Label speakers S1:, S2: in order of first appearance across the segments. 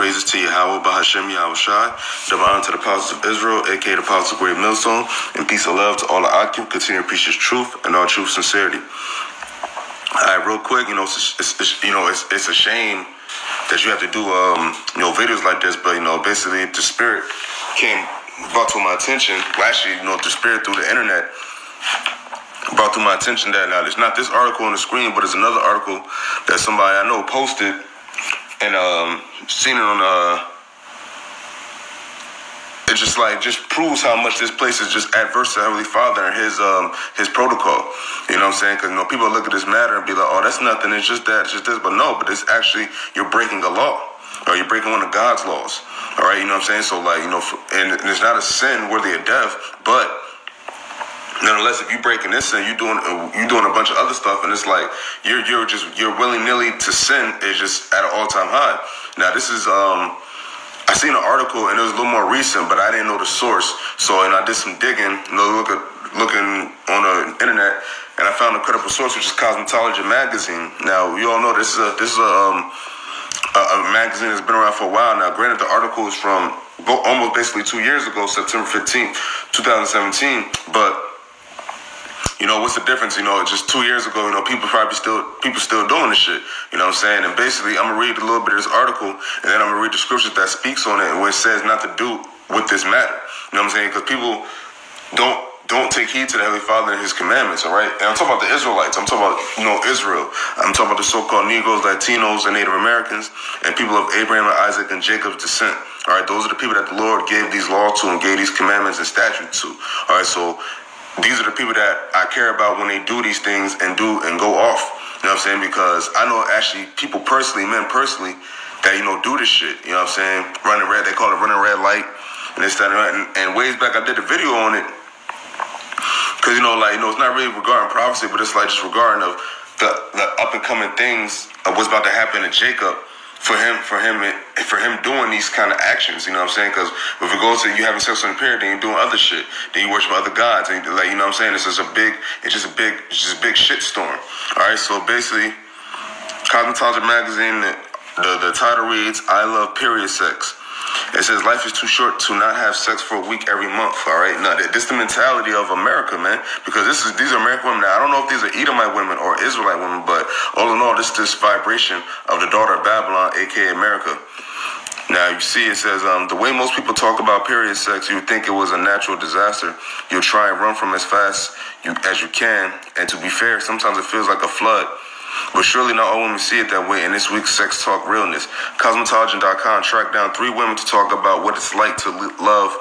S1: praises to Yahweh, Bahashem Yahweh Shai. Double honor to the apostles of Israel, aka the apostles of Great Millstone, and peace and love to all the Akim. Continue to preach His truth and all true sincerity. All right, real quick, it's a shame that you have to do videos like this, but basically the Spirit brought to my attention. Well, actually, the Spirit through the internet brought to my attention that now it's not this article on the screen, but it's another article that somebody I know posted, and seen it on it just proves how much this place is just adverse to Heavenly Father and his protocol. You know what I'm saying? Because people look at this matter and be like, oh, that's nothing, it's just that, it's just this. But no, but it's actually, you're breaking the law, or you're breaking one of God's laws. All right, you know what I'm saying? So and it's not a sin worthy of death, but nonetheless, if you're breaking this sin, you're doing a bunch of other stuff, and it's like you're willy-nilly to sin is just at an all-time high. Now, this is I seen an article, and it was a little more recent, but I didn't know the source. So, and I did some digging, looking on the internet, and I found a credible source, which is Cosmetology Magazine. Now, you all know this is a magazine that's been around for a while now. Granted, the article is from almost basically 2 years ago, September 15th, 2017, but what's the difference? Just 2 years ago, people still doing this shit. You know what I'm saying? And basically, I'm gonna read a little bit of this article, and then I'm gonna read the scriptures that speaks on it, and where it says not to do with this matter. You know what I'm saying? Because people don't take heed to the Heavenly Father and His commandments. All right? And I'm talking about the Israelites. I'm talking about Israel. I'm talking about the so-called Negroes, Latinos, and Native Americans, and people of Abraham and Isaac and Jacob's descent. All right? Those are the people that the Lord gave these laws to and gave these commandments and statutes to. All right? So these are the people that I care about when they do these things and go off. You know what I'm saying? Because I know actually people personally, men personally, that, do this shit. You know what I'm saying? Running red, they call it running red light. And this, that, and ways back I did a video on it. Because, it's not really regarding prophecy, but it's like just regarding of the up and coming things of what's about to happen to Jacob. For him doing these kind of actions, you know what I'm saying? Because if it goes to you having sex on the period, then you're doing other shit, then you worship other gods, and you know what I'm saying? It's just a big shit storm. All right, so basically, Cosmetology Magazine, the title reads, "I love period sex." It says life is too short to not have sex for a week every month. All right, now this is the mentality of America, man. Because these are American women. Now I don't know if these are Edomite women or Israelite women, but all in all, this vibration of the daughter of Babylon, aka America. Now you see, it says the way most people talk about period sex, you would think it was a natural disaster. You'll try and run from as fast as you can, and to be fair, sometimes it feels like a flood. But surely not all women see it that way in this week's Sex Talk Realness. Cosmetology.com tracked down 3 women to talk about what it's like to love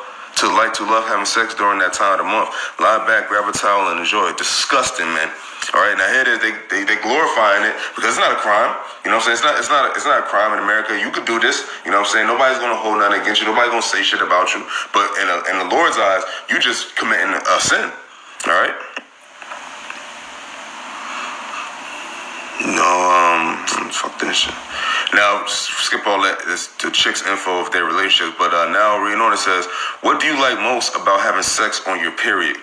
S1: having sex during that time of the month. Lie back, grab a towel, and enjoy it. Disgusting, man. All right, now here it is. They glorifying it because it's not a crime. You know what I'm saying? It's not a crime in America. You could do this. You know what I'm saying? Nobody's gonna hold nothing against you. Nobody's gonna say shit about you. But in the Lord's eyes, you just committing a sin. All right. Fuck this shit. Now, skip all that, the chicks' info of their relationship, but now reading on it says, what do you like most about having sex on your period?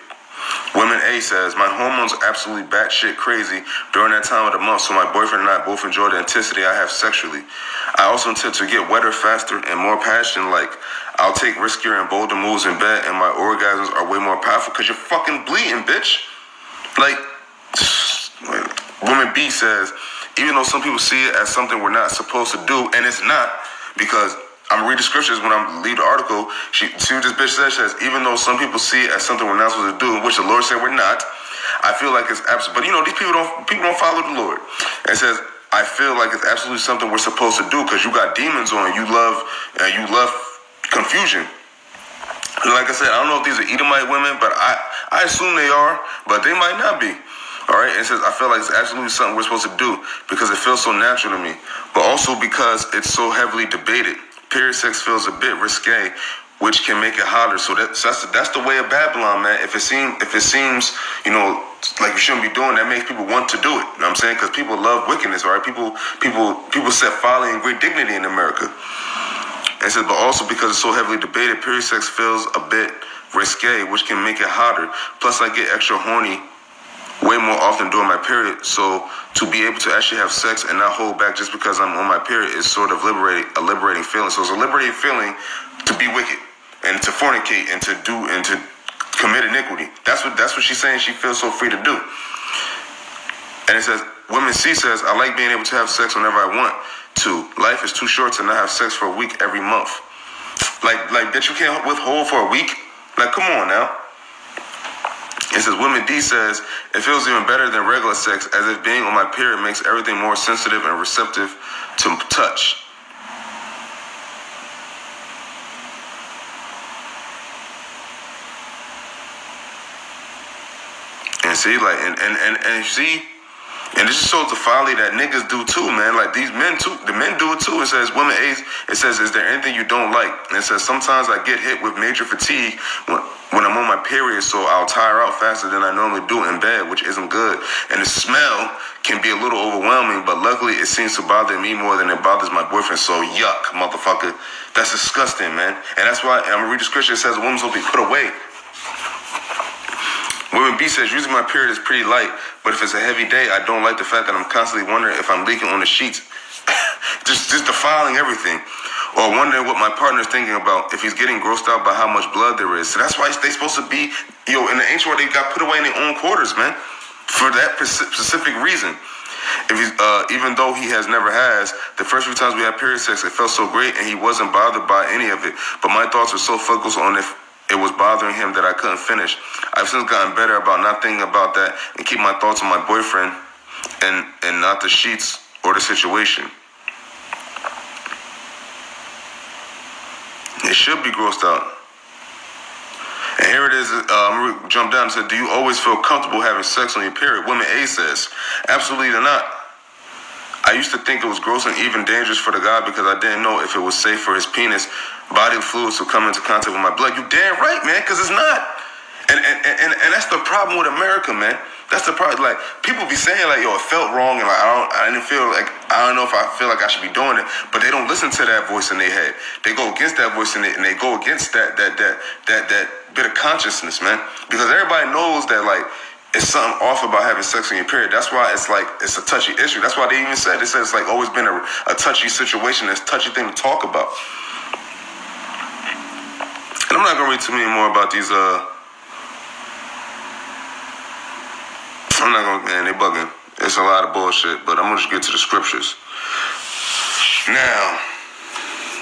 S1: Women A says, my hormones are absolutely batshit crazy during that time of the month, so my boyfriend and I both enjoy the intensity I have sexually. I also intend to get wetter faster and more passion, like I'll take riskier and bolder moves in bed, and my orgasms are way more powerful because you're fucking bleeding, bitch. Woman B says, even though some people see it as something we're not supposed to do, and it's not, because I'm reading the scriptures when I leave the article, see what this bitch says, even though some people see it as something we're not supposed to do, which the Lord said we're not, I feel like it's absolutely, but these people don't follow the Lord. And it says, I feel like it's absolutely something we're supposed to do, because you got demons on you, love confusion. Like I said, I don't know if these are Edomite women, but I assume they are, but they might not be. All right, it says, I feel like it's absolutely something we're supposed to do because it feels so natural to me, but also because it's so heavily debated. Period sex feels a bit risque, which can make it hotter. So that's the way of Babylon, man. If it seems like you shouldn't be doing that, makes people want to do it. You know what I'm saying? Because people love wickedness, all right? People set folly and great dignity in America. And it says, but also because it's so heavily debated, period sex feels a bit risque, which can make it hotter. Plus, I get extra horny way more often during my period. So to be able to actually have sex and not hold back just because I'm on my period is sort of a liberating feeling. So it's a liberating feeling to be wicked and to fornicate and to commit iniquity. That's what she's saying. She feels so free to do. And it says, Women C says, I like being able to have sex whenever I want to. Life is too short to not have sex for a week every month. Like that you can't withhold for a week? Like, come on now. It says, Women D says, it feels even better than regular sex, as if being on my period makes everything more sensitive and receptive to touch. And see, like, and see, and this just shows the folly that niggas do too, man. Like these men too, the men do it too. It says, Women A, it says, is there anything you don't like? And it says, sometimes I get hit with major fatigue when I'm on my period, so I'll tire out faster than I normally do in bed, which isn't good. And the smell can be a little overwhelming, but luckily it seems to bother me more than it bothers my boyfriend. So yuck, motherfucker. That's disgusting, man. And that's why I'm gonna read the scripture. It says a woman's will be put away. Women B says, usually my period is pretty light, but if it's a heavy day, I don't like the fact that I'm constantly wondering if I'm leaking on the sheets. just defiling everything. Or wondering what my partner's thinking about, if he's getting grossed out by how much blood there is. So that's why they supposed to be, in the ancient world, they got put away in their own quarters, man. For that specific reason. If he's, even though he never has, the first few times we had period sex, it felt so great and he wasn't bothered by any of it. But my thoughts were so focused on if it was bothering him that I couldn't finish. I've since gotten better about not thinking about that and keep my thoughts on my boyfriend and not the sheets or the situation. It should be grossed out. And here it is. I'm going to jump down and say, do you always feel comfortable having sex on your period? Woman A says, absolutely not. I used to think it was gross and even dangerous for the guy because I didn't know if it was safe for his penis body fluids to come into contact with my blood. You damn right, man, because it's not. And that's the problem with America, man. That's the problem. Like, people be saying, like, yo, it felt wrong, and like, I didn't feel like, I don't know if I feel like I should be doing it, but they don't listen to that voice in their head. They go against that voice and they go against that bit of consciousness, man. Because everybody knows that, like, it's something off about having sex in your period. That's why it's like, it's a touchy issue. That's why they even said, it's like always been a touchy situation, it's a touchy thing to talk about. And I'm not going to read too many more about these, I'm not going to, man, they bugging. It's a lot of bullshit, but I'm going to just get to the scriptures. Now,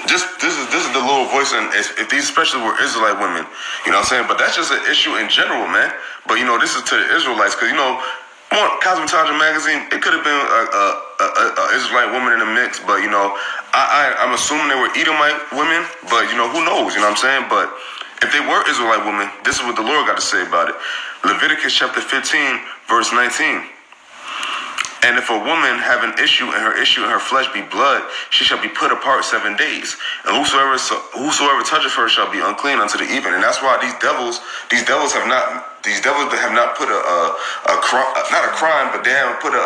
S1: this is the little voice, and if these especially were Israelite women, you know what I'm saying? But that's just an issue in general, man. But, this is to the Israelites, because, more Cosmetology magazine, it could have been a Israelite woman in the mix, but, I'm assuming they were Edomite women, but, who knows, you know what I'm saying? But if they were Israelite women, this is what the Lord got to say about it. Leviticus chapter 15, verse 19. And if a woman have an issue and her issue in her flesh be blood, she shall be put apart 7 days. And whosoever toucheth her shall be unclean unto the even. And that's why these devils have not put not a crime, but they haven't put they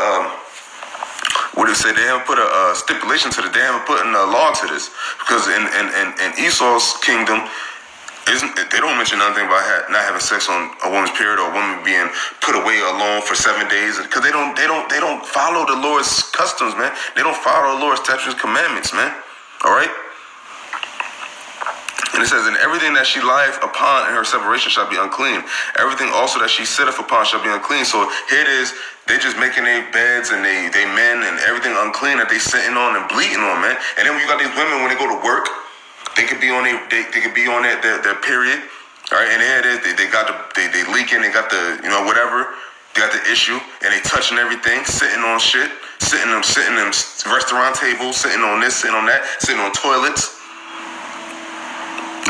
S1: haven't put a stipulation to this. They haven't put in a law to this. Because in Esau's kingdom, they don't mention nothing about not having sex on a woman's period or a woman being put away alone for 7 days, because they don't follow the Lord's customs, man. They don't follow the Lord's statutes and commandments, man. All right. And it says, and everything that she lieth upon in her separation shall be unclean. Everything also that she sitteth upon shall be unclean. So here it is. They just making their beds and they men and everything unclean that they sitting on and bleeding on, man. And then when you got these women, when they go to work, they could be on their period, all right, and there it is. They leaking. They got the whatever. They got the issue, and they touching everything, sitting on shit, sitting them restaurant tables, sitting on this, sitting on that, sitting on toilets.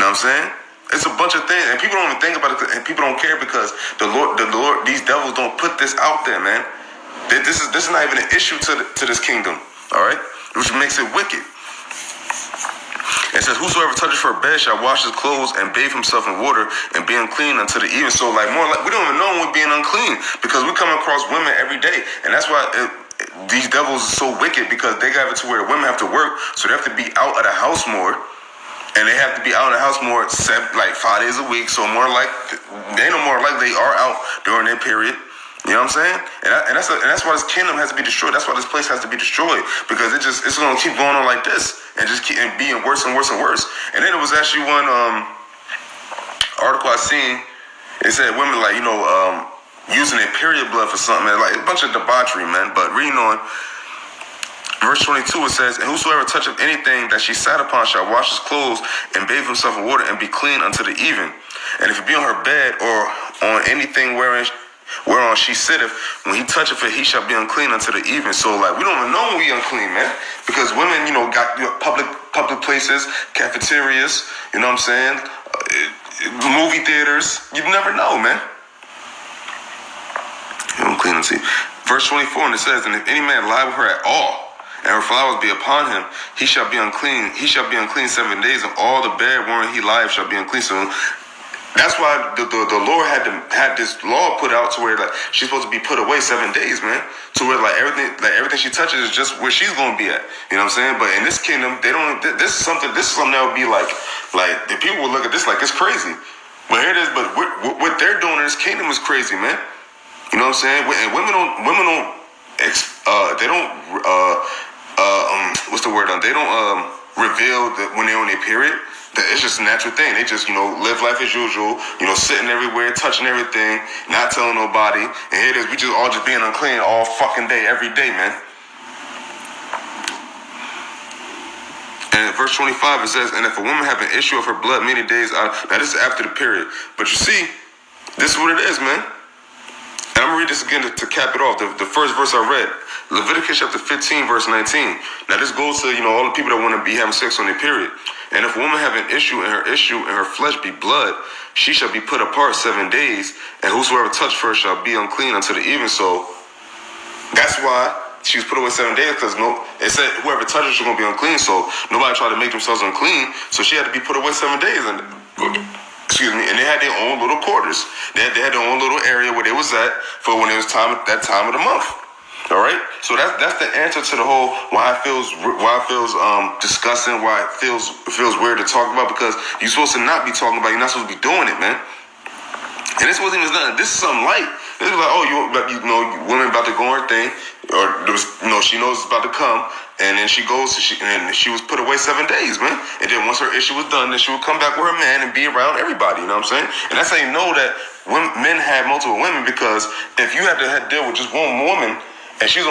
S1: You know what I'm saying? It's a bunch of things, and people don't even think about it, and people don't care because the Lord, these devils don't put this out there, man. This is not even an issue to this kingdom, all right, which makes it wicked. It says, whosoever touches for a bed shall wash his clothes and bathe himself in water and be unclean unto the even. So, we don't even know when we're being unclean because we come across women every day. And that's why these devils are so wicked, because they got it to where the women have to work, so they have to be out of the house more. And they have to be out of the house more, 5 days a week. So they no more like they are out during their period. You know what I'm saying? And that's why this kingdom has to be destroyed. That's why this place has to be destroyed, because it's going to keep going on like this and just keep being worse and worse and worse. And then it was actually one article I seen. It said women using their period blood for something, man. Like a bunch of debauchery, man. But reading on verse 22, it says, "And whosoever toucheth anything that she sat upon shall wash his clothes and bathe himself in water and be clean unto the even. And if it be on her bed or on anything whereon she sitteth, when he toucheth it, he shall be unclean unto the even." So, like, we don't even know when we unclean, man, because women, got public places, cafeterias, you know what I'm saying, movie theaters. You never know, man. Unclean unto. Verse 24, and it says, "And if any man lie with her at all, and her flowers be upon him, he shall be unclean. He shall be unclean 7 days, and all the bed wherein he lieth shall be unclean." So that's why the Lord had this law put out to where like she's supposed to be put away 7 days, man. To where everything she touches is just where she's gonna be at. You know what I'm saying? But in this kingdom, they don't. This is something that would be like the people will look at this like it's crazy. But here it is. But what they're doing in this kingdom is crazy, man. You know what I'm saying? And women don't. They don't. What's the word? They don't reveal that when they're on their period. It's just a natural thing. They just, live life as usual, sitting everywhere, touching everything, not telling nobody. And here it is, we just all just being unclean all fucking day, every day, man. And in verse 25, it says, "And if a woman have an issue of her blood many days out," now this is after the period. But you see, this is what it is, man. And I'm going to read this again to cap it off. The first verse I read, Leviticus chapter 15, verse 19. Now this goes to, all the people that want to be having sex on their period. "And if a woman have an issue and her flesh be blood, she shall be put apart 7 days, and whosoever touch her shall be unclean unto the even." So that's why she was put away 7 days, because it said whoever touches her is going to be unclean. So nobody tried to make themselves unclean. So she had to be put away 7 days. And and they had their own little quarters. They had their own little area where they was at for when it was that time of the month. All right, so that's the answer to the whole why it feels disgusting, why it feels weird to talk about, because you're supposed to not be talking about it. You're not supposed to be doing it, man. And this wasn't even nothing. This is something light. This is like, women about to go on her thing, or she knows it's about to come, and then she goes, and she was put away 7 days, man. And then once her issue was done, then she would come back with her man and be around everybody. You know what I'm saying? And that's how you know that men have multiple women, because if you had to deal with just one woman, and she's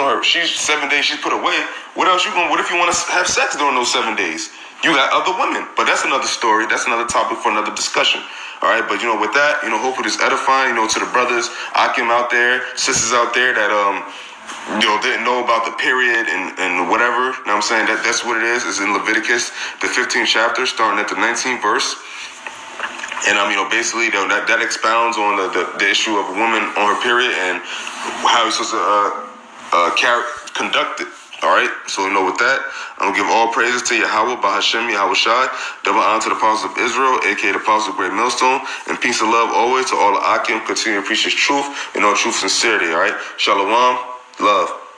S1: 7 days, she's put away. What if you want to have sex during those 7 days? You got other women. But that's another story. That's another topic for another discussion. All right. But, with that, hopefully it's edifying, to the brothers, Akim out there, sisters out there that, didn't know about the period and whatever. You know what I'm saying? That's what it is. It's in Leviticus, the 15th chapter, starting at the 19th verse. And, basically, that expounds on the issue of a woman on her period and how it's supposed to conduct it. All right, so with that, I'm gonna give all praises to Yahweh, Bahashem, Yahweh Shai, double honor to the apostles of Israel, aka the apostles of Great Millstone, and peace and love always to all the Akim. Continue to preach His truth and all truth sincerity. All right, Shalom, love.